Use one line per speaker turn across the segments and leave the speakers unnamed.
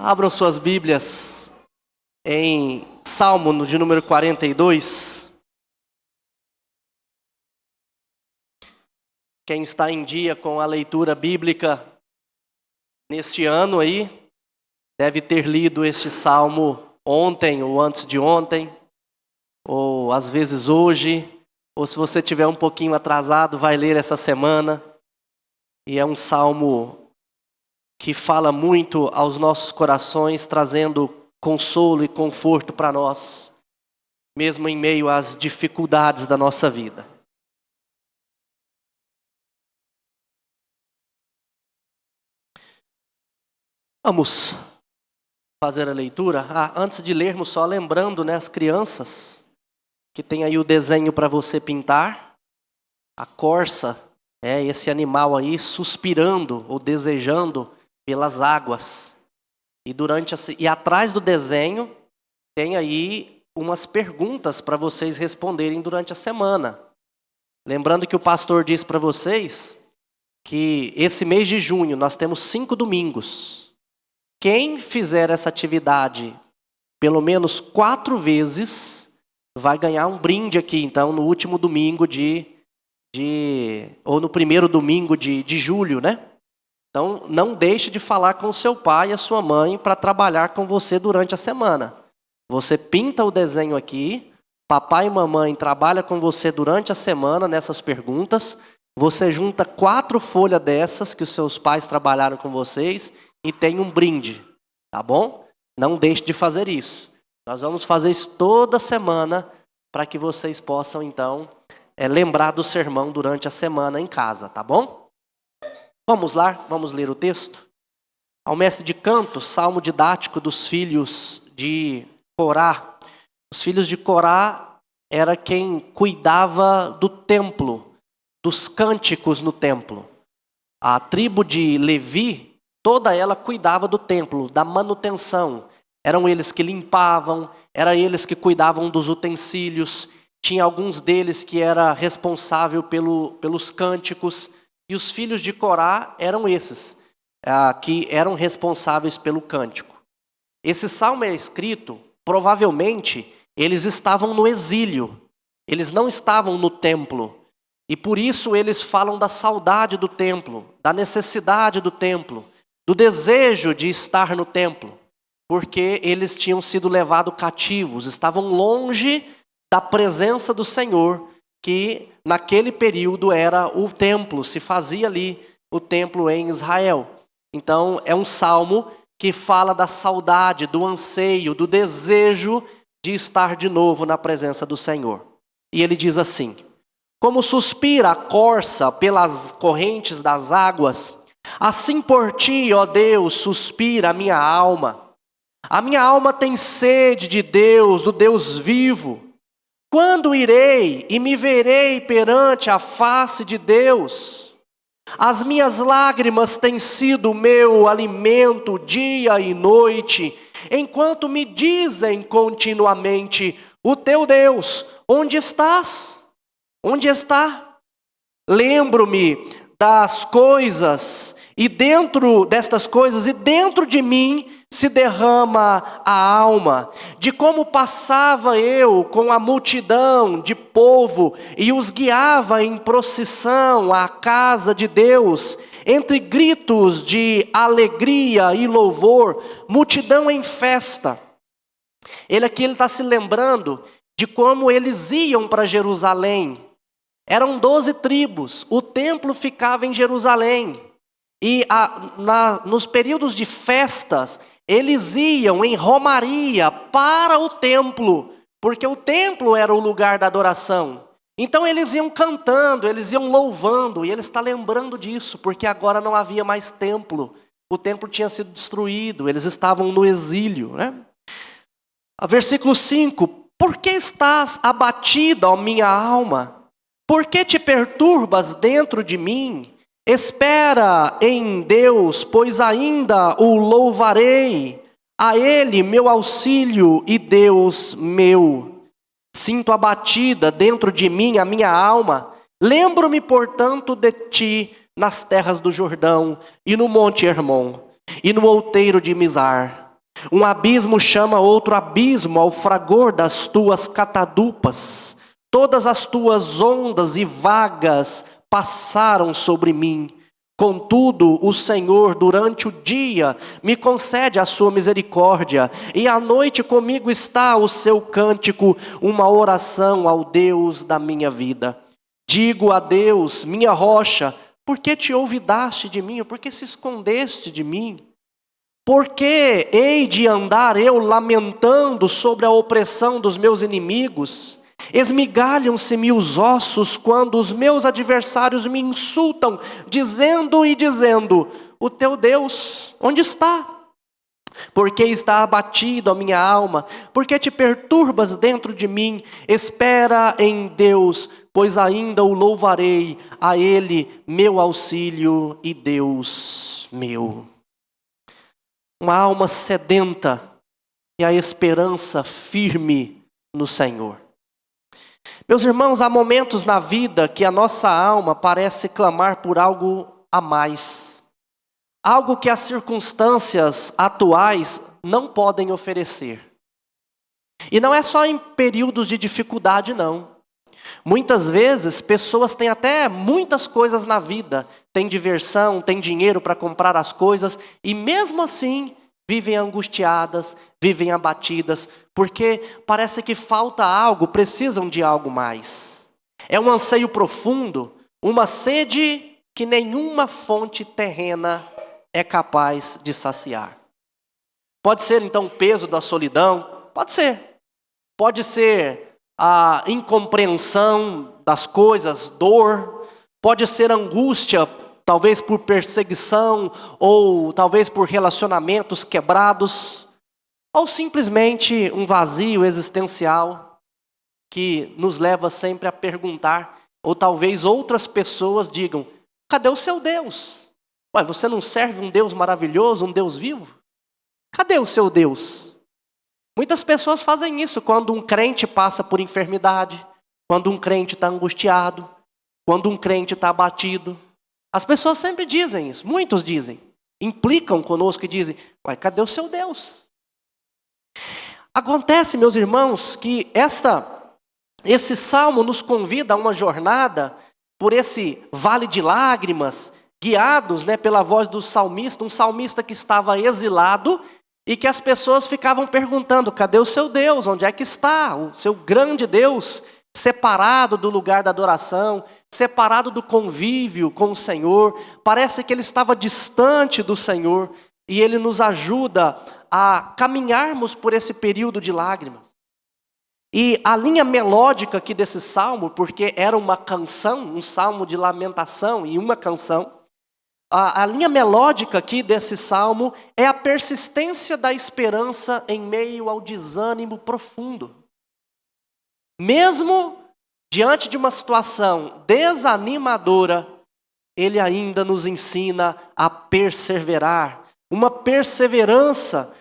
Abram suas Bíblias em Salmo de número 42. Quem está em dia com a leitura bíblica neste ano aí, deve ter lido este salmo ontem ou antes de ontem, ou às vezes hoje, ou se você tiver um pouquinho atrasado, vai ler essa semana. E é um salmo que fala muito aos nossos corações, trazendo consolo e conforto para nós, mesmo em meio às dificuldades da nossa vida. Vamos fazer a leitura. Antes de lermos, só lembrando, as crianças, que tem aí o desenho para você pintar. A corça é esse animal aí suspirando ou desejando pelas águas. E atrás do desenho tem aí umas perguntas para vocês responderem durante a semana. Lembrando que o pastor disse para vocês que esse mês de junho nós temos 5 domingos. Quem fizer essa atividade pelo menos 4 vezes vai ganhar um brinde aqui, então, no último domingo ou no primeiro domingo de julho, Então, não deixe de falar com o seu pai e a sua mãe para trabalhar com você durante a semana. Você pinta o desenho aqui, papai e mamãe trabalham com você durante a semana nessas perguntas. Você junta 4 folhas dessas que os seus pais trabalharam com vocês e tem um brinde, tá bom? Não deixe de fazer isso. Nós vamos fazer isso toda semana para que vocês possam, então, lembrar do sermão durante a semana em casa, tá bom? Vamos lá, vamos ler o texto. Ao mestre de canto, salmo didático dos filhos de Corá. Os filhos de Corá era quem cuidava do templo, dos cânticos no templo. A tribo de Levi, toda ela cuidava do templo, da manutenção. Eram eles que limpavam, eram eles que cuidavam dos utensílios. Tinha alguns deles que era responsável pelos cânticos. E os filhos de Corá eram esses, que eram responsáveis pelo cântico. Esse salmo é escrito, provavelmente, eles estavam no exílio. Eles não estavam no templo. E por isso eles falam da saudade do templo, da necessidade do templo, do desejo de estar no templo. Porque eles tinham sido levados cativos, estavam longe da presença do Senhor, que naquele período era o templo, se fazia ali o templo em Israel. Então é um salmo que fala da saudade, do anseio, do desejo de estar de novo na presença do Senhor. E ele diz assim: como suspira a corça pelas correntes das águas, assim por ti, ó Deus, suspira a minha alma. A minha alma tem sede de Deus, do Deus vivo. Quando irei e me verei perante a face de Deus? As minhas lágrimas têm sido o meu alimento dia e noite, enquanto me dizem continuamente: o teu Deus, onde estás? Onde está? Lembro-me das coisas, e dentro destas coisas, e dentro de mim, se derrama a alma, de como passava eu com a multidão de povo e os guiava em procissão à casa de Deus, entre gritos de alegria e louvor, multidão em festa. Ele está se lembrando de como eles iam para Jerusalém. Eram 12 tribos, o templo ficava em Jerusalém. E nos períodos de festas, eles iam em romaria para o templo, porque o templo era o lugar da adoração. Então eles iam cantando, eles iam louvando, e ele está lembrando disso, porque agora não havia mais templo. O templo tinha sido destruído, eles estavam no exílio. Versículo 5: por que estás abatida, ó minha alma? Por que te perturbas dentro de mim? Espera em Deus, pois ainda o louvarei. A Ele meu auxílio e Deus meu. Sinto abatida dentro de mim a minha alma. Lembro-me, portanto, de ti nas terras do Jordão, e no monte Hermon, e no outeiro de Mizar. Um abismo chama outro abismo ao fragor das tuas catadupas. Todas as tuas ondas e vagas passaram sobre mim. Contudo, o Senhor, durante o dia, me concede a sua misericórdia, e à noite comigo está o seu cântico, uma oração ao Deus da minha vida. Digo a Deus, minha rocha, por que te olvidaste de mim? Por que se escondeste de mim? Por que hei de andar eu lamentando sobre a opressão dos meus inimigos? Esmigalham-se-me os ossos quando os meus adversários me insultam, dizendo e dizendo: o teu Deus, onde está? Porque está abatido a minha alma, porque te perturbas dentro de mim? Espera em Deus, pois ainda o louvarei, a Ele meu auxílio e Deus meu. Uma alma sedenta e a esperança firme no Senhor. Meus irmãos, há momentos na vida que a nossa alma parece clamar por algo a mais. Algo que as circunstâncias atuais não podem oferecer. E não é só em períodos de dificuldade, não. Muitas vezes, pessoas têm até muitas coisas na vida. Têm diversão, têm dinheiro para comprar as coisas. E mesmo assim, vivem angustiadas, vivem abatidas. Porque parece que falta algo, precisam de algo mais. É um anseio profundo, uma sede que nenhuma fonte terrena é capaz de saciar. Pode ser então o peso da solidão? Pode ser. Pode ser a incompreensão das coisas, dor. Pode ser angústia, talvez por perseguição, ou talvez por relacionamentos quebrados. Ou simplesmente um vazio existencial que nos leva sempre a perguntar, ou talvez outras pessoas digam: cadê o seu Deus? Ué, você não serve um Deus maravilhoso, um Deus vivo? Cadê o seu Deus? Muitas pessoas fazem isso quando um crente passa por enfermidade, quando um crente está angustiado, quando um crente está abatido. As pessoas sempre dizem isso, muitos dizem, implicam conosco e dizem: ué, cadê o seu Deus? Acontece, meus irmãos, que esse salmo nos convida a uma jornada por esse vale de lágrimas, guiados, pela voz do salmista, um salmista que estava exilado e que as pessoas ficavam perguntando: cadê o seu Deus? Onde é que está o seu grande Deus? Separado do lugar da adoração, separado do convívio com o Senhor. Parece que ele estava distante do Senhor, e ele nos ajuda a caminharmos por esse período de lágrimas. E a linha melódica aqui desse salmo, porque era uma canção, um salmo de lamentação e uma canção, a linha melódica aqui desse salmo é a persistência da esperança em meio ao desânimo profundo. Mesmo diante de uma situação desanimadora, ele ainda nos ensina a perseverar. Uma perseverança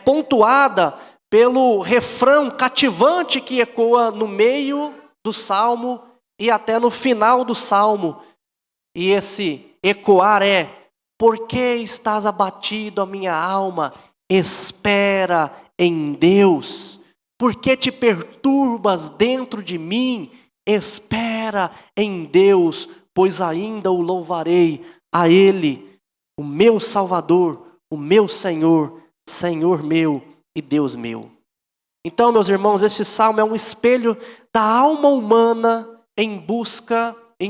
pontuada pelo refrão cativante que ecoa no meio do salmo e até no final do salmo. E esse ecoar é: por que estás abatido, a minha alma? Espera em Deus. Por que te perturbas dentro de mim? Espera em Deus, pois ainda o louvarei, a Ele, o meu Salvador, o meu Senhor, Senhor meu e Deus meu. Então, meus irmãos, este salmo é um espelho da alma humana em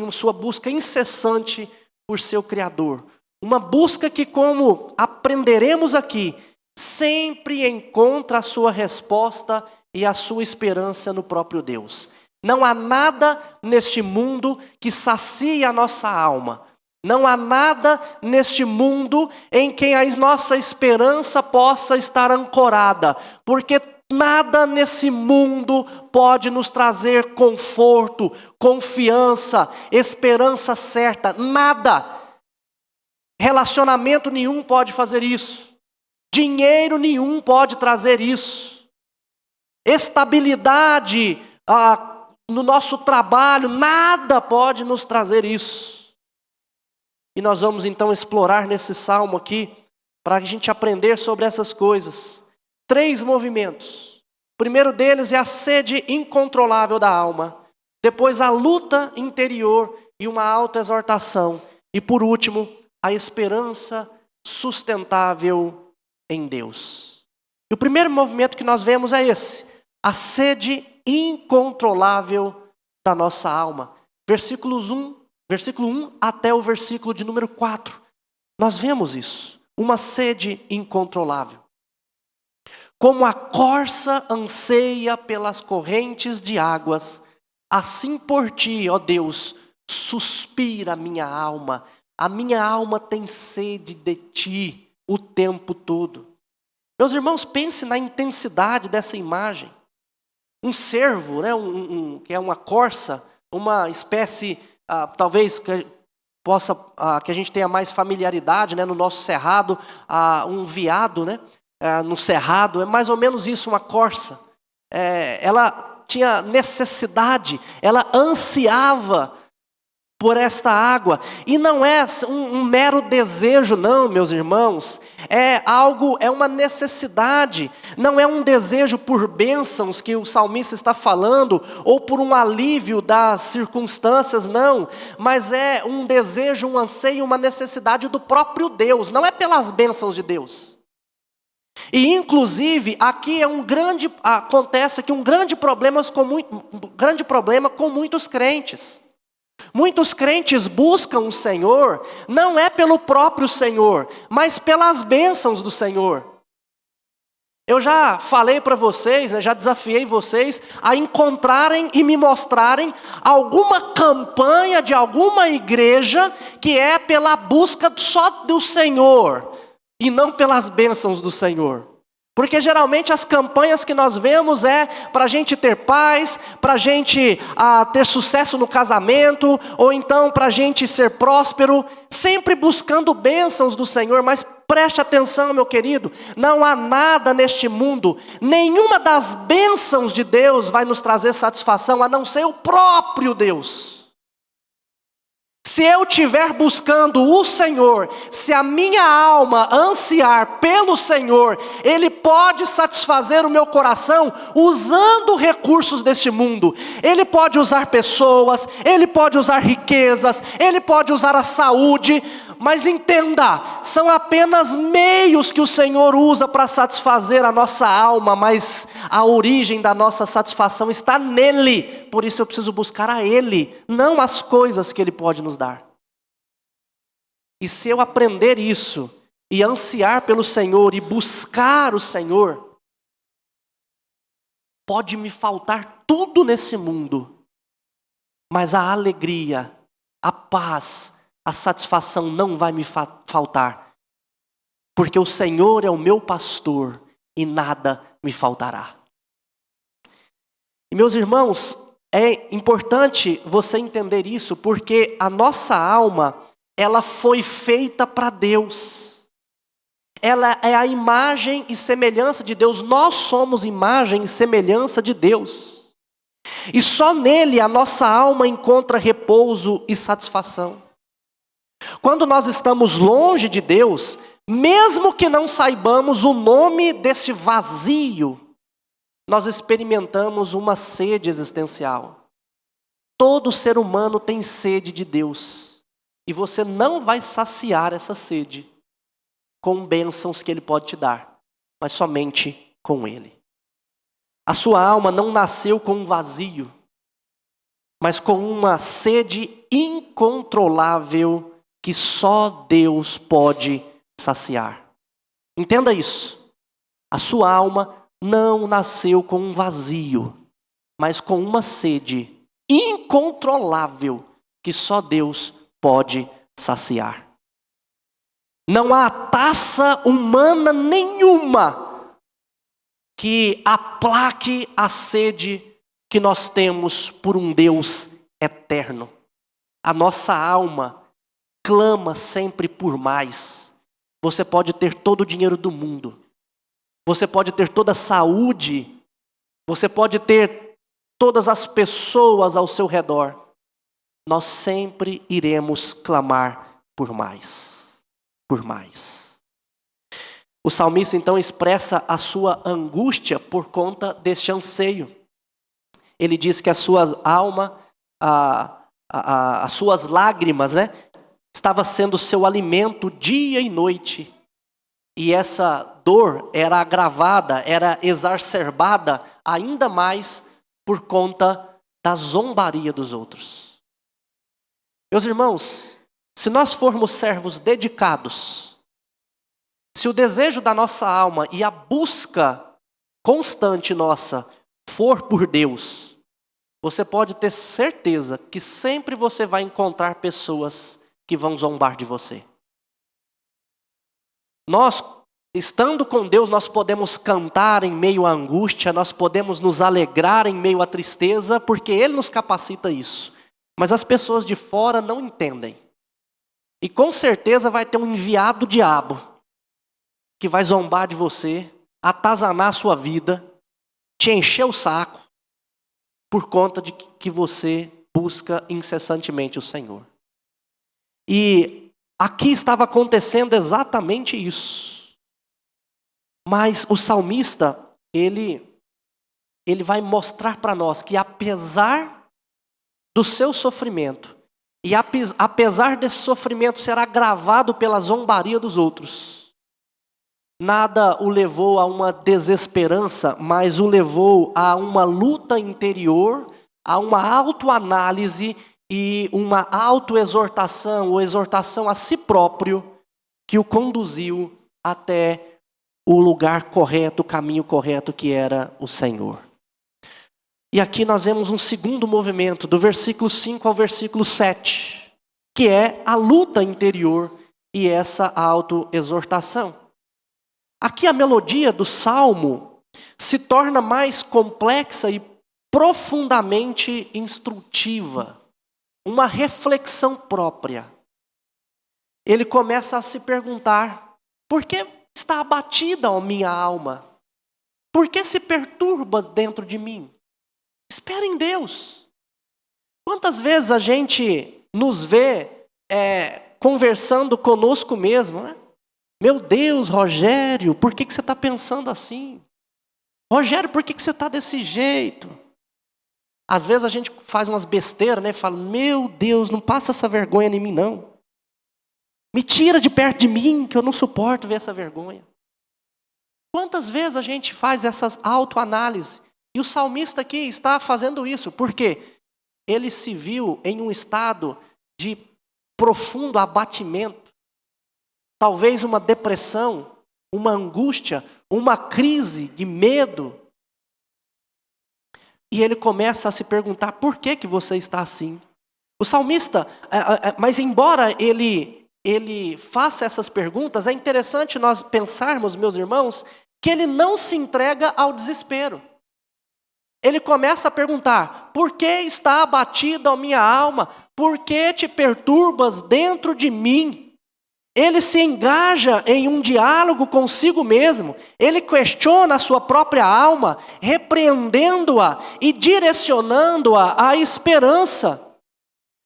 sua busca incessante por seu Criador. Uma busca que, como aprenderemos aqui, sempre encontra a sua resposta e a sua esperança no próprio Deus. Não há nada neste mundo que sacie a nossa alma. Não há nada neste mundo em que a nossa esperança possa estar ancorada, porque nada nesse mundo pode nos trazer conforto, confiança, esperança certa. Nada. Relacionamento nenhum pode fazer isso. Dinheiro nenhum pode trazer isso. Estabilidade no nosso trabalho, nada pode nos trazer isso. E nós vamos então explorar nesse salmo aqui, para a gente aprender sobre essas coisas. 3 movimentos. O primeiro deles é a sede incontrolável da alma. Depois a luta interior e uma autoexortação. E por último, a esperança sustentável em Deus. E o primeiro movimento que nós vemos é esse. A sede incontrolável da nossa alma. Versículo 1 até o versículo de número 4. Nós vemos isso. Uma sede incontrolável. Como a corça anseia pelas correntes de águas, assim por ti, ó Deus, suspira a minha alma. A minha alma tem sede de ti o tempo todo. Meus irmãos, pense na intensidade dessa imagem. Um cervo, né, que é uma corça, uma espécie, talvez que a gente tenha mais familiaridade, né, no nosso cerrado, um veado, né, no cerrado, é mais ou menos isso, uma corça. Ela tinha necessidade, ela ansiava por esta água. E não é um mero desejo, não, meus irmãos. É uma necessidade. Não é um desejo por bênçãos que o salmista está falando, ou por um alívio das circunstâncias, não. Mas é um desejo, um anseio, uma necessidade do próprio Deus. Não é pelas bênçãos de Deus. E inclusive, aqui acontece aqui um grande problema com muitos crentes. Muitos crentes buscam o Senhor, não é pelo próprio Senhor, mas pelas bênçãos do Senhor. Eu já falei para vocês, né, já desafiei vocês a encontrarem e me mostrarem alguma campanha de alguma igreja que é pela busca só do Senhor e não pelas bênçãos do Senhor. Porque geralmente as campanhas que nós vemos é para a gente ter paz, para a gente ter sucesso no casamento, ou então para a gente ser próspero, sempre buscando bênçãos do Senhor. Mas preste atenção, meu querido, não há nada neste mundo, nenhuma das bênçãos de Deus vai nos trazer satisfação, a não ser o próprio Deus. Se eu estiver buscando o Senhor, se a minha alma ansiar pelo Senhor, Ele pode satisfazer o meu coração usando recursos deste mundo. Ele pode usar pessoas, Ele pode usar riquezas, Ele pode usar a saúde. Mas entenda, são apenas meios que o Senhor usa para satisfazer a nossa alma, mas a origem da nossa satisfação está nele. Por isso eu preciso buscar a Ele, não as coisas que Ele pode nos dar. E se eu aprender isso, e ansiar pelo Senhor, e buscar o Senhor, pode me faltar tudo nesse mundo, mas a alegria, a paz, a satisfação não vai me faltar, porque o Senhor é o meu pastor e nada me faltará. E meus irmãos, é importante você entender isso, porque a nossa alma, ela foi feita para Deus. Ela é a imagem e semelhança de Deus. Nós somos imagem e semelhança de Deus. E só nele a nossa alma encontra repouso e satisfação. Quando nós estamos longe de Deus, mesmo que não saibamos o nome desse vazio, nós experimentamos uma sede existencial. Todo ser humano tem sede de Deus. E você não vai saciar essa sede com bênçãos que Ele pode te dar, mas somente com Ele. A sua alma não nasceu com um vazio, mas com uma sede incontrolável que só Deus pode saciar. Entenda isso. A sua alma não nasceu com um vazio, mas com uma sede incontrolável que só Deus pode saciar. Não há taça humana nenhuma que aplaque a sede que nós temos por um Deus eterno. A nossa alma clama sempre por mais. Você pode ter todo o dinheiro do mundo. Você pode ter toda a saúde. Você pode ter todas as pessoas ao seu redor. Nós sempre iremos clamar por mais. Por mais. O salmista então expressa a sua angústia por conta deste anseio. Ele diz que a sua alma, as suas lágrimas, né, estava sendo seu alimento dia e noite. E essa dor era agravada, era exacerbada ainda mais por conta da zombaria dos outros. Meus irmãos, se nós formos servos dedicados, se o desejo da nossa alma e a busca constante nossa for por Deus, você pode ter certeza que sempre você vai encontrar pessoas que vão zombar de você. Nós, estando com Deus, nós podemos cantar em meio à angústia, nós podemos nos alegrar em meio à tristeza, porque Ele nos capacita a isso. Mas as pessoas de fora não entendem. E com certeza vai ter um enviado diabo que vai zombar de você, atazanar a sua vida, te encher o saco, por conta de que você busca incessantemente o Senhor. E aqui estava acontecendo exatamente isso. Mas o salmista, ele vai mostrar para nós que apesar do seu sofrimento, e apesar desse sofrimento ser agravado pela zombaria dos outros, nada o levou a uma desesperança, mas o levou a uma luta interior, a uma autoanálise e uma autoexortação, ou exortação a si próprio, que o conduziu até o lugar correto, o caminho correto, que era o Senhor. E aqui nós vemos um segundo movimento, do versículo 5 ao versículo 7, que é a luta interior e essa autoexortação. Aqui a melodia do salmo se torna mais complexa e profundamente instrutiva, uma reflexão própria. Ele começa a se perguntar: por que está abatida a minha alma? Por que se perturba dentro de mim? Espera em Deus. Quantas vezes a gente nos vê conversando conosco mesmo, né? Meu Deus, Rogério, por que você está pensando assim? Rogério, por que você está desse jeito? Às vezes a gente faz umas besteiras, né? Fala: meu Deus, não passa essa vergonha em mim, não. Me tira de perto de mim, que eu não suporto ver essa vergonha. Quantas vezes a gente faz essas autoanálises? E o salmista aqui está fazendo isso, porque ele se viu em um estado de profundo abatimento, talvez uma depressão, uma angústia, uma crise de medo. E ele começa a se perguntar: por que você está assim? O salmista, mas embora ele faça essas perguntas, é interessante nós pensarmos, meus irmãos, que ele não se entrega ao desespero. Ele começa a perguntar: por que está abatida a minha alma? Por que te perturbas dentro de mim? Ele se engaja em um diálogo consigo mesmo. Ele questiona a sua própria alma, repreendendo-a e direcionando-a à esperança.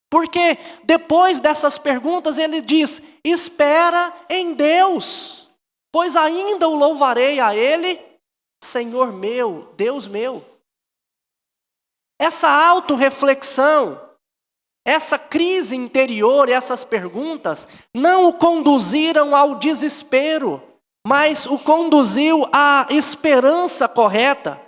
Porque depois dessas perguntas ele diz: espera em Deus, pois ainda o louvarei a Ele, Senhor meu, Deus meu. Essa autorreflexão, essa crise interior e essas perguntas não o conduziram ao desespero, mas o conduziu à esperança correta.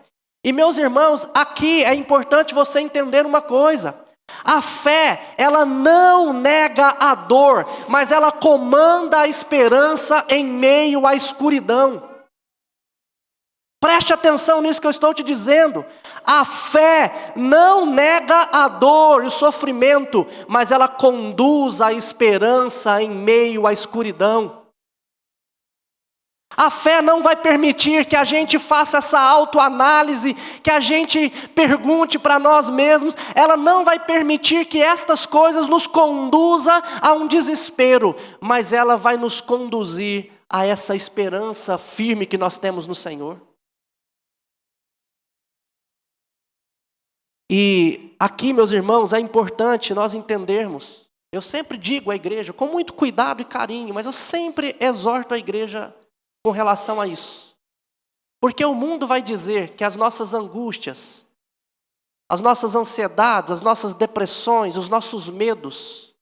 E meus irmãos, aqui é importante você entender uma coisa: a fé, ela não nega a dor, mas ela comanda a esperança em meio à escuridão. Preste atenção nisso que eu estou te dizendo. A fé não nega a dor e o sofrimento, mas ela conduz a esperança em meio à escuridão. A fé não vai permitir que a gente faça essa autoanálise, que a gente pergunte para nós mesmos. Ela não vai permitir que estas coisas nos conduza a um desespero, mas ela vai nos conduzir a essa esperança firme que nós temos no Senhor. E aqui, meus irmãos, é importante nós entendermos. Eu sempre digo à igreja, com muito cuidado e carinho, mas eu sempre exorto a igreja com relação a isso. Porque o mundo vai dizer que as nossas angústias, as nossas ansiedades, as nossas depressões, os nossos medos,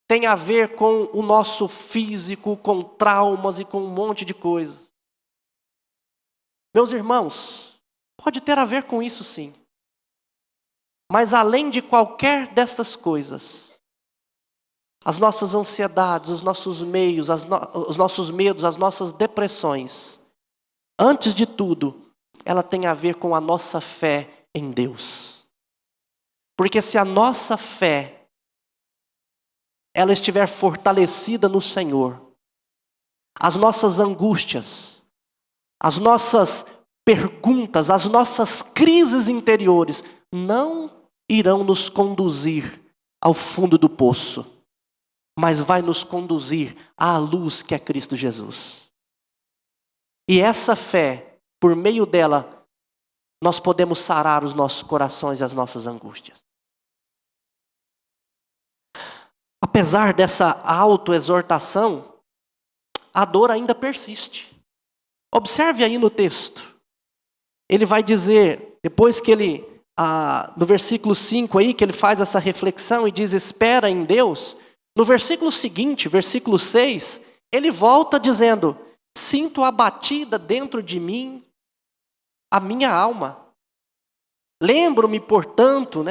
têm a ver com o nosso físico, com traumas e com um monte de coisas. Meus irmãos, pode ter a ver com isso sim. Mas além de qualquer dessas coisas, as nossas ansiedades, os nossos meios, os nossos medos, as nossas depressões, antes de tudo, ela tem a ver com a nossa fé em Deus. Porque se a nossa fé, ela estiver fortalecida no Senhor, as nossas angústias, as nossas perguntas, as nossas crises interiores não irão nos conduzir ao fundo do poço, mas vai nos conduzir à luz que é Cristo Jesus. E essa fé, por meio dela, nós podemos sarar os nossos corações e as nossas angústias. Apesar dessa autoexortação, a dor ainda persiste. Observe aí no texto. Ele vai dizer, depois que ele, no versículo 5 aí, que ele faz essa reflexão e diz, espera em Deus. No versículo seguinte, versículo 6, ele volta dizendo, sinto abatida dentro de mim a minha alma. Lembro-me, portanto,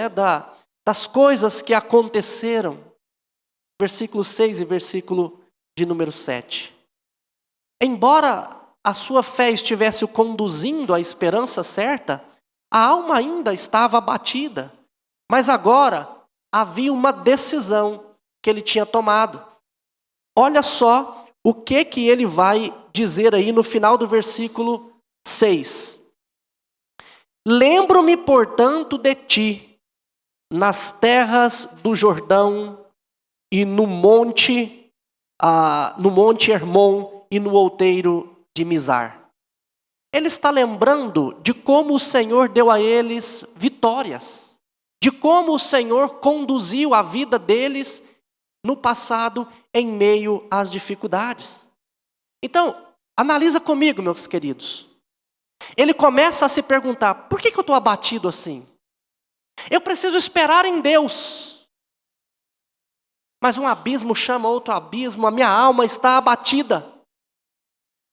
das coisas que aconteceram. Versículo 6 e versículo de número 7. Embora a sua fé estivesse o conduzindo à esperança certa, a alma ainda estava abatida. Mas agora havia uma decisão que ele tinha tomado. Olha só o que ele vai dizer aí no final do versículo 6. Lembro-me, portanto, de ti, nas terras do Jordão e no monte Hermon e no outeiro de Mizar. Ele está lembrando de como o Senhor deu a eles vitórias, de como o Senhor conduziu a vida deles no passado em meio às dificuldades. Então, analisa comigo, meus queridos. Ele começa a se perguntar, por que eu estou abatido assim? Eu preciso esperar em Deus. Mas um abismo chama outro abismo, a minha alma está abatida.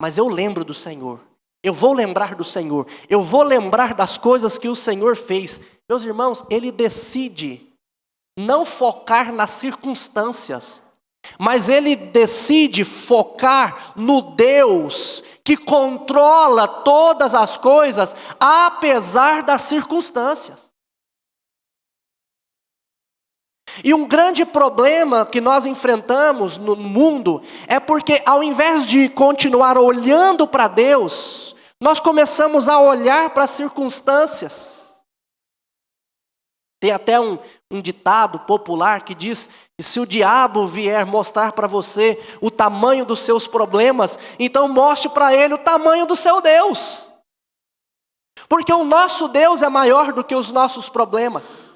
Mas eu lembro do Senhor. Eu vou lembrar do Senhor. Eu vou lembrar das coisas que o Senhor fez. Meus irmãos, ele decide não focar nas circunstâncias, mas ele decide focar no Deus que controla todas as coisas, apesar das circunstâncias. E um grande problema que nós enfrentamos no mundo é porque ao invés de continuar olhando para Deus, nós começamos a olhar para as circunstâncias. Tem até um ditado popular que diz que se o diabo vier mostrar para você o tamanho dos seus problemas, então mostre para ele o tamanho do seu Deus. Porque o nosso Deus é maior do que os nossos problemas.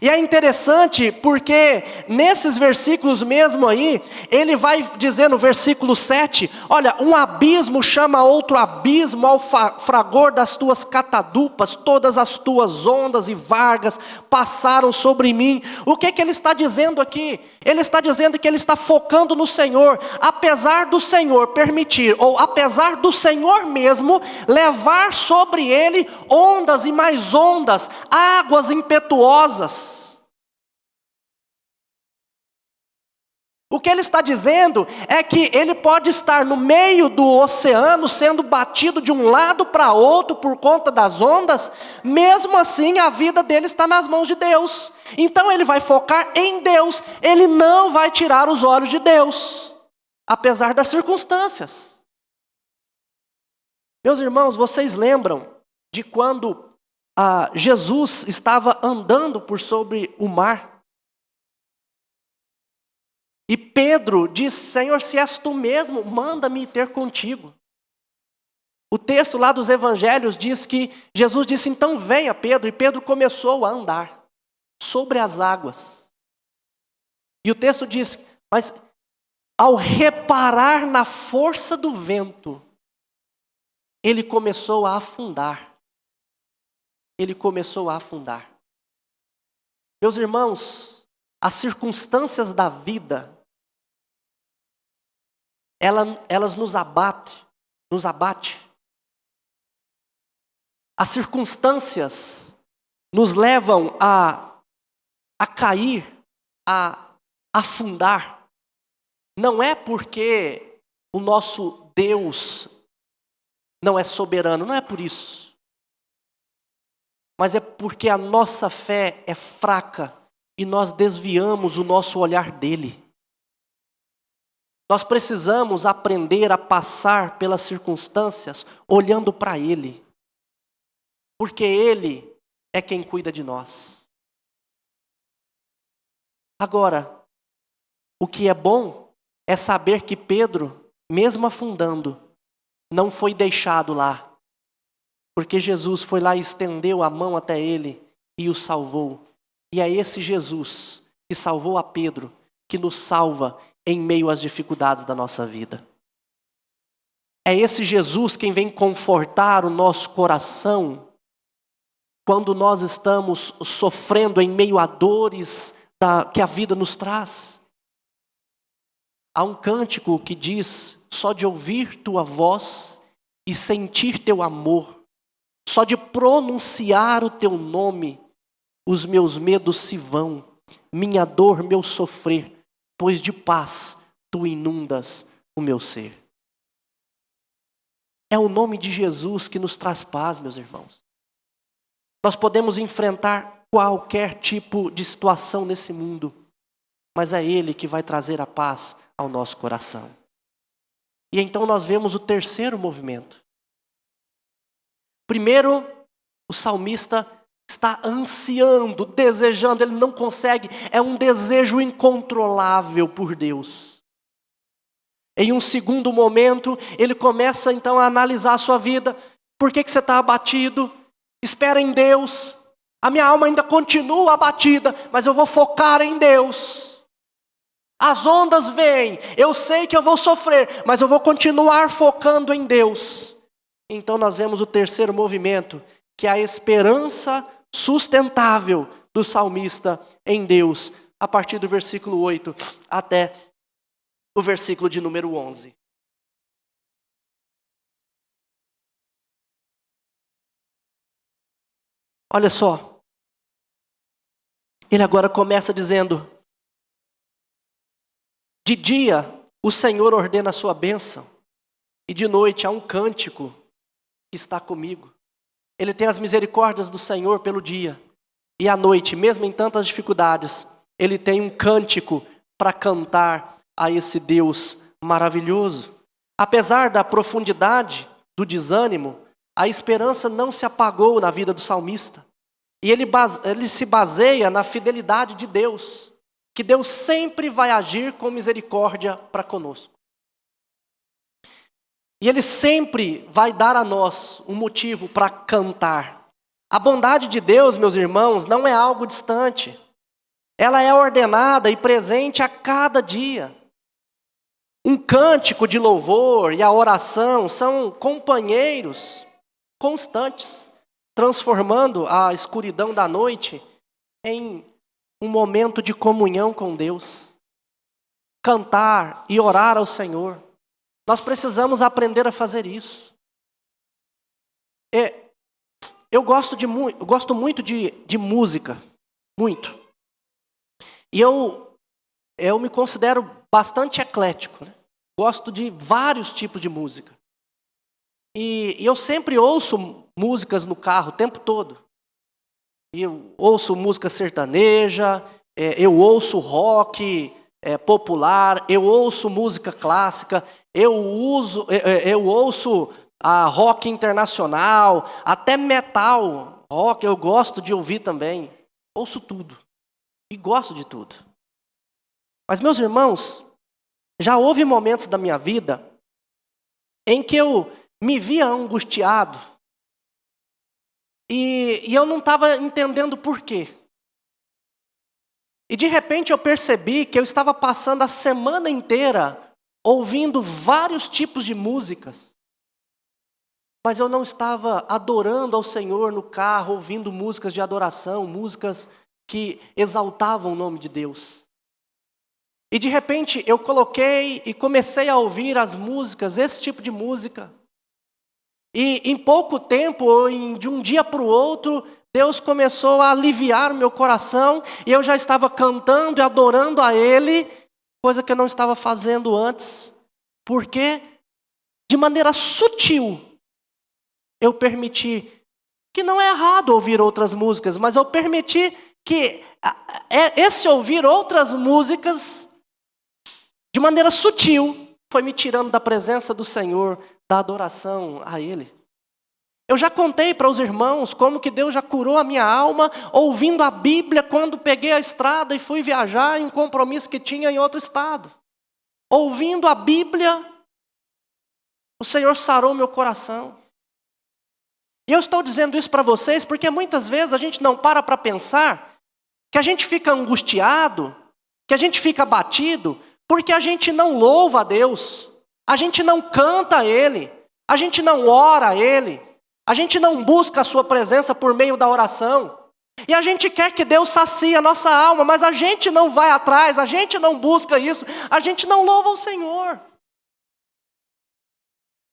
E é interessante porque nesses versículos mesmo aí, ele vai dizer no versículo 7, olha, um abismo chama outro abismo ao fragor das tuas catadupas, todas as tuas ondas e vargas passaram sobre mim. O que ele está dizendo aqui? Ele está dizendo que ele está focando no Senhor, apesar do Senhor permitir, ou apesar do Senhor mesmo levar sobre ele ondas e mais ondas, águas impetuosas. O que ele está dizendo é que ele pode estar no meio do oceano, sendo batido de um lado para outro por conta das ondas, mesmo assim a vida dele está nas mãos de Deus. Então ele vai focar em Deus, ele não vai tirar os olhos de Deus, apesar das circunstâncias. Meus irmãos, vocês lembram de quando Jesus estava andando por sobre o mar? E Pedro disse, Senhor, se és tu mesmo, manda-me ter contigo. O texto lá dos evangelhos diz que Jesus disse, então venha Pedro, e Pedro começou a andar sobre as águas. E o texto diz, mas ao reparar na força do vento, ele começou a afundar. Ele começou a afundar. Meus irmãos, as circunstâncias da vida, elas nos abatem. As circunstâncias nos levam a cair, a afundar. Não é porque o nosso Deus não é soberano, não é por isso. Mas é porque a nossa fé é fraca e nós desviamos o nosso olhar dele. Nós precisamos aprender a passar pelas circunstâncias olhando para ele. Porque ele é quem cuida de nós. Agora, o que é bom é saber que Pedro, mesmo afundando, não foi deixado lá. Porque Jesus foi lá e estendeu a mão até ele e o salvou. E é esse Jesus que salvou a Pedro, que nos salva em meio às dificuldades da nossa vida. É esse Jesus quem vem confortar o nosso coração quando nós estamos sofrendo em meio a dores que a vida nos traz. Há um cântico que diz: só de ouvir tua voz e sentir teu amor, só de pronunciar o teu nome, os meus medos se vão, minha dor, meu sofrer, pois de paz tu inundas o meu ser. É o nome de Jesus que nos traz paz, meus irmãos. Nós podemos enfrentar qualquer tipo de situação nesse mundo, mas é Ele que vai trazer a paz ao nosso coração. E então nós vemos o terceiro movimento. Primeiro, o salmista está ansiando, desejando, ele não consegue, é um desejo incontrolável por Deus. Em um segundo momento, ele começa então a analisar a sua vida. Por que você está abatido? Espera em Deus. A minha alma ainda continua abatida, mas eu vou focar em Deus. As ondas vêm, eu sei que eu vou sofrer, mas eu vou continuar focando em Deus. Então nós vemos o terceiro movimento, que é a esperança sustentável do salmista em Deus, a partir do versículo 8 até o versículo de número 11. Olha só, ele agora começa dizendo: de dia o Senhor ordena a sua bênção, e de noite há um cântico que está comigo. Ele tem as misericórdias do Senhor pelo dia, e à noite, mesmo em tantas dificuldades, ele tem um cântico para cantar a esse Deus maravilhoso. Apesar da profundidade do desânimo, a esperança não se apagou na vida do salmista. E ele se baseia na fidelidade de Deus, que Deus sempre vai agir com misericórdia para conosco. E Ele sempre vai dar a nós um motivo para cantar. A bondade de Deus, meus irmãos, não é algo distante. Ela é ordenada e presente a cada dia. Um cântico de louvor e a oração são companheiros constantes, transformando a escuridão da noite em um momento de comunhão com Deus. Cantar e orar ao Senhor. Nós precisamos aprender a fazer isso. Eu gosto muito de música, muito. E eu me considero bastante eclético, né? Gosto de vários tipos de música. E eu sempre ouço músicas no carro o tempo todo. Eu ouço música sertaneja, eu ouço rock popular, eu ouço música clássica, eu ouço rock internacional, até metal, rock eu gosto de ouvir também. Ouço tudo e gosto de tudo. Mas, meus irmãos, já houve momentos da minha vida em que eu me via angustiado e eu não estava entendendo por quê. E de repente eu percebi que eu estava passando a semana inteira ouvindo vários tipos de músicas, mas eu não estava adorando ao Senhor no carro, ouvindo músicas de adoração, músicas que exaltavam o nome de Deus. E de repente eu coloquei e comecei a ouvir as músicas, esse tipo de música. E em pouco tempo, de um dia para o outro, Deus começou a aliviar o meu coração e eu já estava cantando e adorando a Ele, coisa que eu não estava fazendo antes, porque de maneira sutil eu permiti, que não é errado ouvir outras músicas, mas eu permiti que esse ouvir outras músicas, de maneira sutil, foi me tirando da presença do Senhor, da adoração a Ele. Eu já contei para os irmãos como que Deus já curou a minha alma, ouvindo a Bíblia quando peguei a estrada e fui viajar em um compromisso que tinha em outro estado. Ouvindo a Bíblia, o Senhor sarou meu coração. E eu estou dizendo isso para vocês porque muitas vezes a gente não para pensar que a gente fica angustiado, que a gente fica abatido, porque a gente não louva a Deus, a gente não canta a Ele, a gente não ora a Ele. A gente não busca a sua presença por meio da oração. E a gente quer que Deus sacie a nossa alma, mas a gente não vai atrás, a gente não busca isso, a gente não louva o Senhor.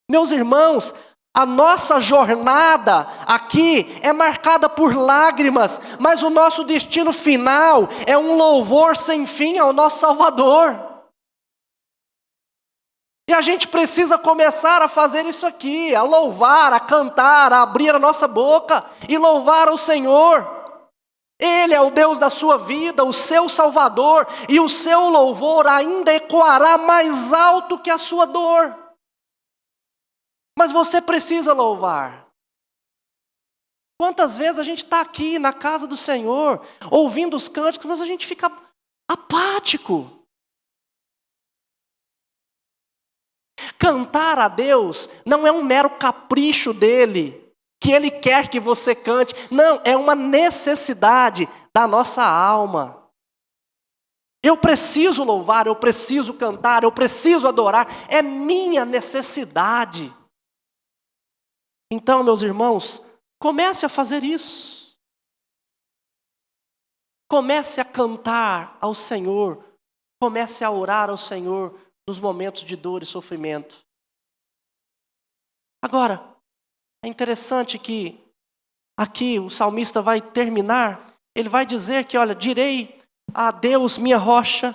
Meus irmãos, a nossa jornada aqui é marcada por lágrimas, mas o nosso destino final é um louvor sem fim ao nosso Salvador. E a gente precisa começar a fazer isso aqui, a louvar, a cantar, a abrir a nossa boca e louvar ao Senhor. Ele é o Deus da sua vida, o seu Salvador, e o seu louvor ainda ecoará mais alto que a sua dor. Mas você precisa louvar. Quantas vezes a gente está aqui na casa do Senhor, ouvindo os cânticos, mas a gente fica apático. Cantar a Deus não é um mero capricho dele, que Ele quer que você cante. Não, é uma necessidade da nossa alma. Eu preciso louvar, eu preciso cantar, eu preciso adorar. É minha necessidade. Então, meus irmãos, comece a fazer isso. Comece a cantar ao Senhor. Comece a orar ao Senhor nos momentos de dor e sofrimento. Agora, é interessante que aqui o salmista vai terminar, ele vai dizer que, olha, direi a Deus, minha rocha,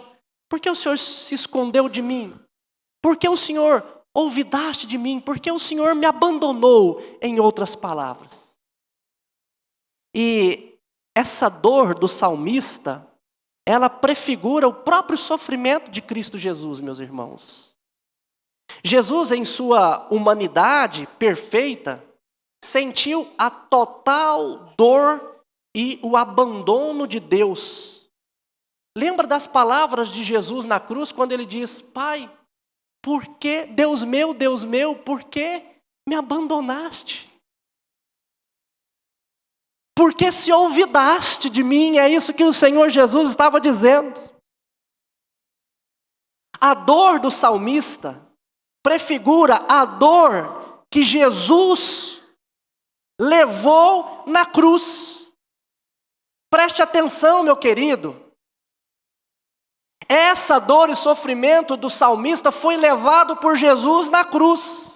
por que o Senhor se escondeu de mim? Por que o Senhor olvidaste de mim? Por que o Senhor me abandonou, em outras palavras? E essa dor do salmista, ela prefigura o próprio sofrimento de Cristo Jesus, meus irmãos. Jesus, em sua humanidade perfeita, sentiu a total dor e o abandono de Deus. Lembra das palavras de Jesus na cruz, quando ele diz: Pai, por que, Deus meu, por que me abandonaste? Porque se olvidaste de mim, é isso que o Senhor Jesus estava dizendo. A dor do salmista prefigura a dor que Jesus levou na cruz. Preste atenção, meu querido. Essa dor e sofrimento do salmista foi levado por Jesus na cruz.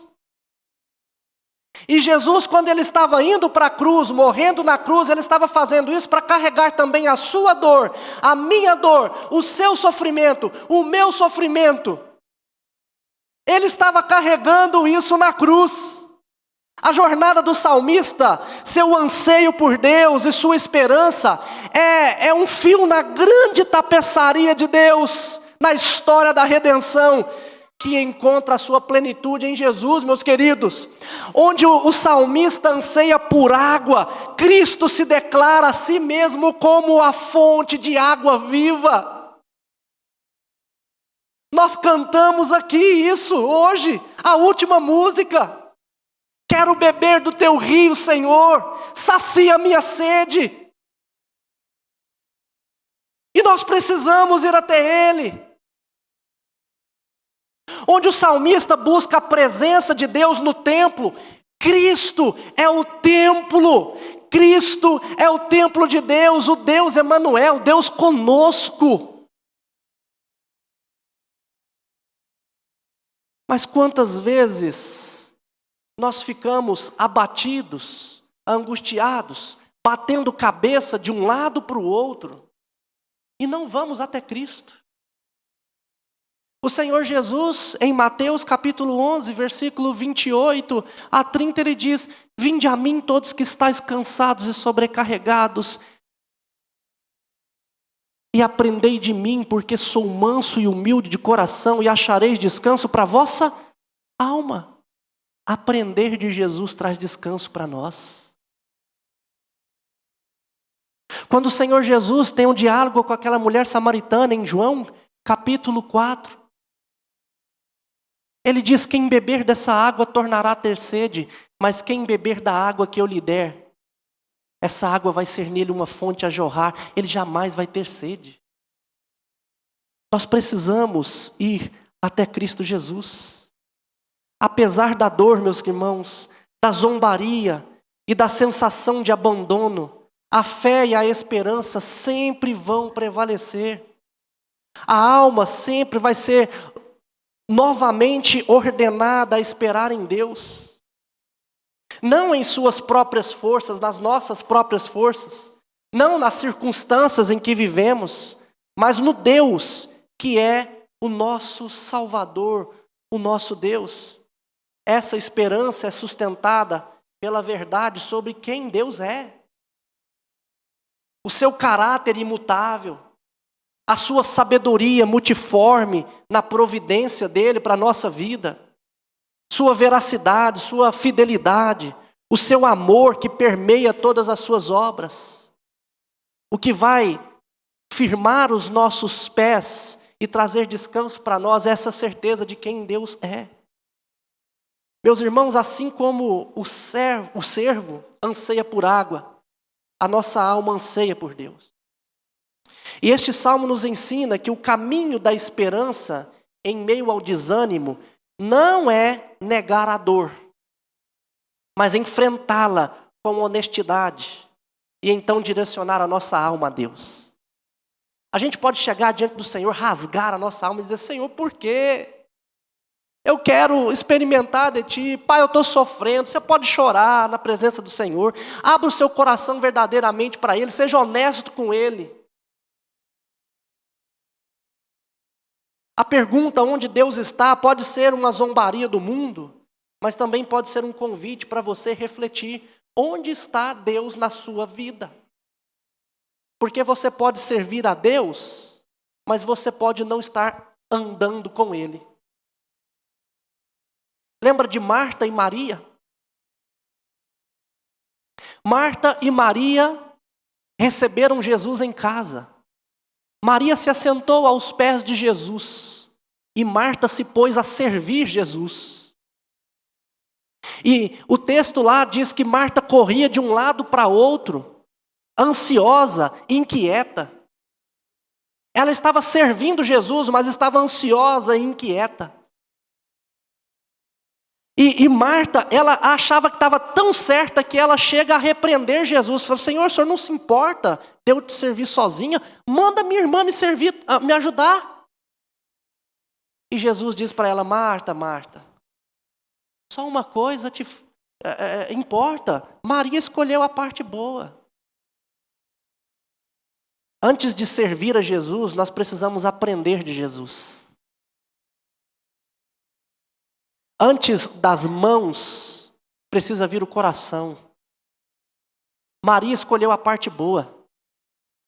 E Jesus, quando ele estava indo para a cruz, morrendo na cruz, ele estava fazendo isso para carregar também a sua dor, a minha dor, o seu sofrimento, o meu sofrimento. Ele estava carregando isso na cruz. A jornada do salmista, seu anseio por Deus e sua esperança, é um fio na grande tapeçaria de Deus, na história da redenção, que encontra a sua plenitude em Jesus, meus queridos. Onde o salmista anseia por água, Cristo se declara a si mesmo como a fonte de água viva. Nós cantamos aqui isso hoje, a última música. Quero beber do teu rio, Senhor, sacia a minha sede. E nós precisamos ir até Ele. Onde o salmista busca a presença de Deus no templo, Cristo é o templo. Cristo é o templo de Deus, o Deus Emanuel, Deus conosco. Mas quantas vezes nós ficamos abatidos, angustiados, batendo cabeça de um lado para o outro, e não vamos até Cristo. O Senhor Jesus, em Mateus capítulo 11, versículo 28 a 30, Ele diz: vinde a mim todos que estáis cansados e sobrecarregados, e aprendei de mim, porque sou manso e humilde de coração, e achareis descanso para a vossa alma. Aprender de Jesus traz descanso para nós. Quando o Senhor Jesus tem um diálogo com aquela mulher samaritana em João capítulo 4, Ele diz: quem beber dessa água tornará a ter sede, mas quem beber da água que eu lhe der, essa água vai ser nele uma fonte a jorrar, ele jamais vai ter sede. Nós precisamos ir até Cristo Jesus. Apesar da dor, meus irmãos, da zombaria e da sensação de abandono, a fé e a esperança sempre vão prevalecer. A alma sempre vai ser novamente ordenada a esperar em Deus. Não em suas próprias forças, nas nossas próprias forças. Não nas circunstâncias em que vivemos, mas no Deus que é o nosso Salvador, o nosso Deus. Essa esperança é sustentada pela verdade sobre quem Deus é. O seu caráter imutável, a sua sabedoria multiforme na providência dele para a nossa vida, sua veracidade, sua fidelidade, o seu amor que permeia todas as suas obras. O que vai firmar os nossos pés e trazer descanso para nós é essa certeza de quem Deus é. Meus irmãos, assim como o servo anseia por água, a nossa alma anseia por Deus. E este salmo nos ensina que o caminho da esperança em meio ao desânimo não é negar a dor, mas enfrentá-la com honestidade e então direcionar a nossa alma a Deus. A gente pode chegar diante do Senhor, rasgar a nossa alma e dizer: Senhor, por quê? Eu quero experimentar de Ti. Pai, eu estou sofrendo. Você pode chorar na presença do Senhor. Abra o seu coração verdadeiramente para Ele. Seja honesto com Ele. A pergunta onde Deus está pode ser uma zombaria do mundo, mas também pode ser um convite para você refletir onde está Deus na sua vida. Porque você pode servir a Deus, mas você pode não estar andando com Ele. Lembra de Marta e Maria? Marta e Maria receberam Jesus em casa. Maria se assentou aos pés de Jesus e Marta se pôs a servir Jesus. E o texto lá diz que Marta corria de um lado para outro, ansiosa, inquieta. Ela estava servindo Jesus, mas estava ansiosa e inquieta. E Marta, ela achava que estava tão certa que ela chega a repreender Jesus. Fala: Senhor, o Senhor não se importa de eu te servir sozinha? Manda minha irmã me servir, me ajudar. E Jesus diz para ela: Marta, Marta, só uma coisa te importa. Maria escolheu a parte boa. Antes de servir a Jesus, nós precisamos aprender de Jesus. Antes das mãos, precisa vir o coração. Maria escolheu a parte boa.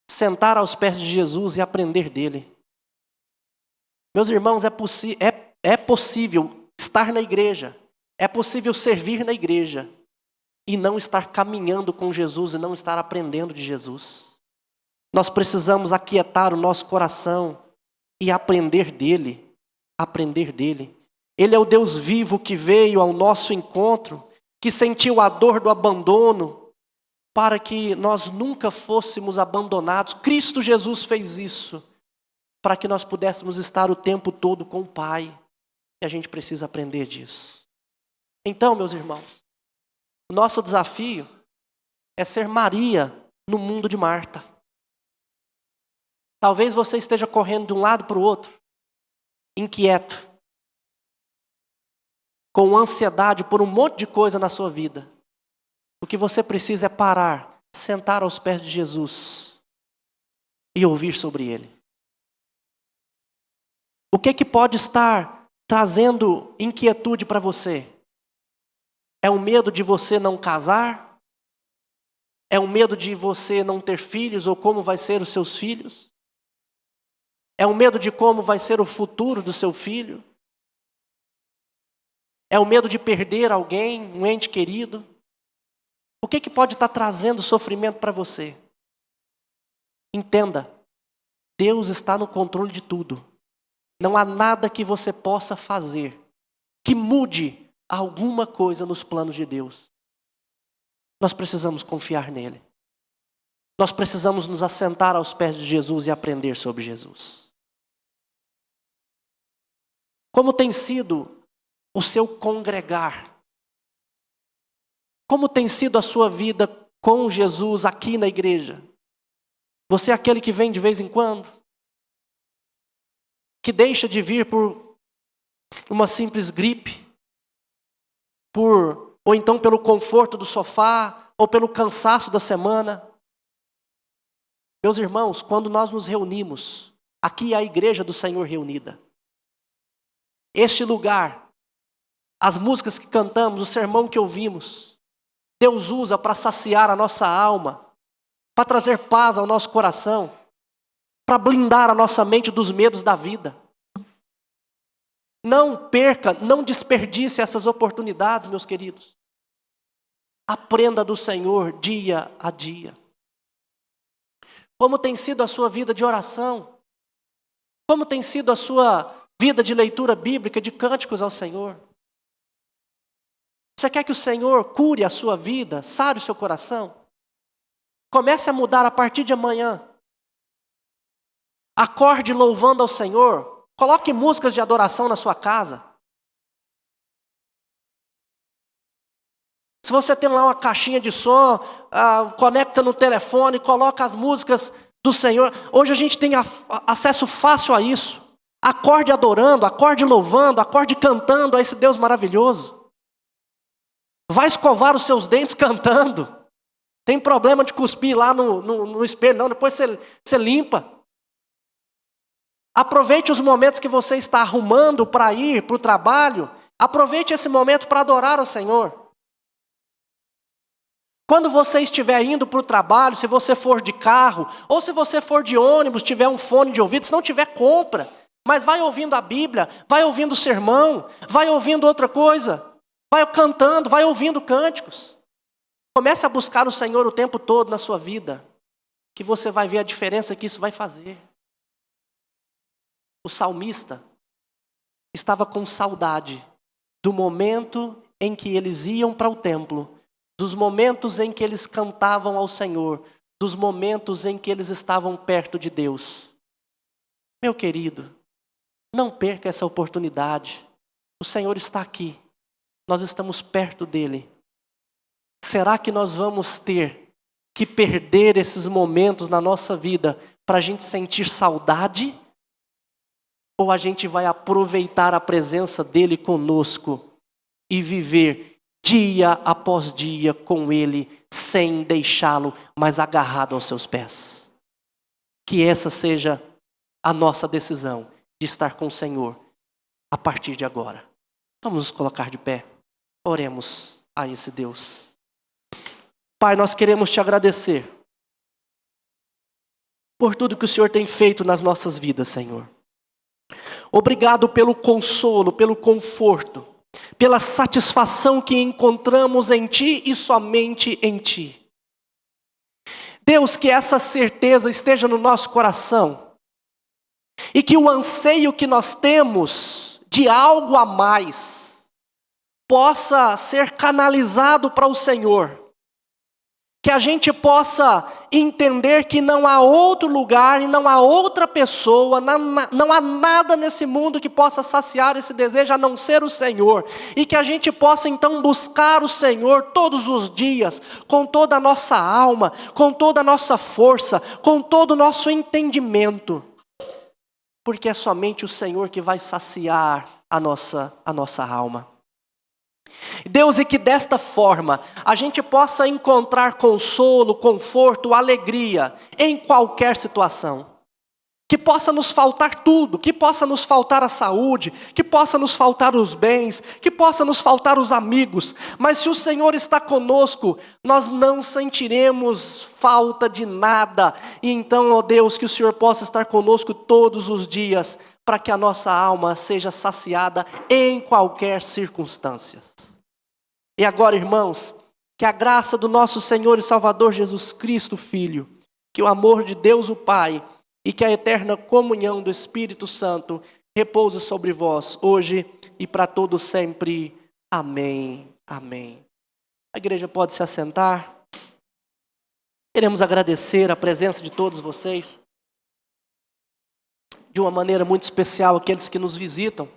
Sentar aos pés de Jesus e aprender dele. Meus irmãos, é possível estar na igreja. É possível servir na igreja. E não estar caminhando com Jesus e não estar aprendendo de Jesus. Nós precisamos aquietar o nosso coração e aprender dele. Aprender dele. Ele é o Deus vivo que veio ao nosso encontro, que sentiu a dor do abandono, para que nós nunca fôssemos abandonados. Cristo Jesus fez isso, para que nós pudéssemos estar o tempo todo com o Pai. E a gente precisa aprender disso. Então, meus irmãos, o nosso desafio é ser Maria no mundo de Marta. Talvez você esteja correndo de um lado para o outro, inquieto, com ansiedade por um monte de coisa na sua vida. O que você precisa é parar, sentar aos pés de Jesus e ouvir sobre Ele. O que pode estar trazendo inquietude para você? É o medo de você não casar? É o medo de você não ter filhos ou como vai ser os seus filhos? É o medo de como vai ser o futuro do seu filho? É o medo de perder alguém, um ente querido? O que pode estar trazendo sofrimento para você? Entenda, Deus está no controle de tudo. Não há nada que você possa fazer que mude alguma coisa nos planos de Deus. Nós precisamos confiar nele. Nós precisamos nos assentar aos pés de Jesus e aprender sobre Jesus. Como tem sido o seu congregar? Como tem sido a sua vida com Jesus aqui na igreja? Você é aquele que vem de vez em quando? Que deixa de vir por uma simples gripe? Ou então pelo conforto do sofá? Ou pelo cansaço da semana? Meus irmãos, quando nós nos reunimos, aqui é a igreja do Senhor reunida. Este lugar, as músicas que cantamos, o sermão que ouvimos, Deus usa para saciar a nossa alma, para trazer paz ao nosso coração, para blindar a nossa mente dos medos da vida. Não perca, não desperdice essas oportunidades, meus queridos. Aprenda do Senhor dia a dia. Como tem sido a sua vida de oração? Como tem sido a sua vida de leitura bíblica, de cânticos ao Senhor? Você quer que o Senhor cure a sua vida, sare o seu coração? Comece a mudar a partir de amanhã. Acorde louvando ao Senhor. Coloque músicas de adoração na sua casa. Se você tem lá uma caixinha de som, conecta no telefone, coloca as músicas do Senhor. Hoje a gente tem acesso fácil a isso. Acorde adorando, acorde louvando, acorde cantando a esse Deus maravilhoso. Vai escovar os seus dentes cantando. Tem problema de cuspir lá no espelho, não, depois você limpa. Aproveite os momentos que você está arrumando para ir para o trabalho. Aproveite esse momento para adorar ao Senhor. Quando você estiver indo para o trabalho, se você for de carro, ou se você for de ônibus, tiver um fone de ouvido, se não tiver, compra. Mas vai ouvindo a Bíblia, vai ouvindo o sermão, vai ouvindo outra coisa. Vai cantando, vai ouvindo cânticos. Comece a buscar o Senhor o tempo todo na sua vida, que você vai ver a diferença que isso vai fazer. O salmista estava com saudade do momento em que eles iam para o templo, dos momentos em que eles cantavam ao Senhor, dos momentos em que eles estavam perto de Deus. Meu querido, não perca essa oportunidade. O Senhor está aqui. Nós estamos perto dele. Será que nós vamos ter que perder esses momentos na nossa vida para a gente sentir saudade? Ou a gente vai aproveitar a presença dele conosco e viver dia após dia com ele, sem deixá-lo mais agarrado aos seus pés? Que essa seja a nossa decisão de estar com o Senhor a partir de agora. Vamos nos colocar de pé. Oremos a esse Deus. Pai, nós queremos te agradecer por tudo que o Senhor tem feito nas nossas vidas, Senhor. Obrigado pelo consolo, pelo conforto, pela satisfação que encontramos em Ti e somente em Ti. Deus, que essa certeza esteja no nosso coração e que o anseio que nós temos de algo a mais possa ser canalizado para o Senhor. Que a gente possa entender que não há outro lugar e não há outra pessoa, não há nada nesse mundo que possa saciar esse desejo a não ser o Senhor. E que a gente possa então buscar o Senhor todos os dias, com toda a nossa alma, com toda a nossa força, com todo o nosso entendimento. Porque é somente o Senhor que vai saciar a nossa alma. Deus, e que desta forma a gente possa encontrar consolo, conforto, alegria em qualquer situação. Que possa nos faltar tudo, que possa nos faltar a saúde, que possa nos faltar os bens, que possa nos faltar os amigos. Mas se o Senhor está conosco, nós não sentiremos falta de nada. E então, ó Deus, que o Senhor possa estar conosco todos os dias, para que a nossa alma seja saciada em qualquer circunstância. E agora, irmãos, que a graça do nosso Senhor e Salvador Jesus Cristo, Filho, que o amor de Deus o Pai e que a eterna comunhão do Espírito Santo repouse sobre vós, hoje e para todo sempre. Amém. Amém. A igreja pode se assentar. Queremos agradecer a presença de todos vocês, de uma maneira muito especial, aqueles que nos visitam.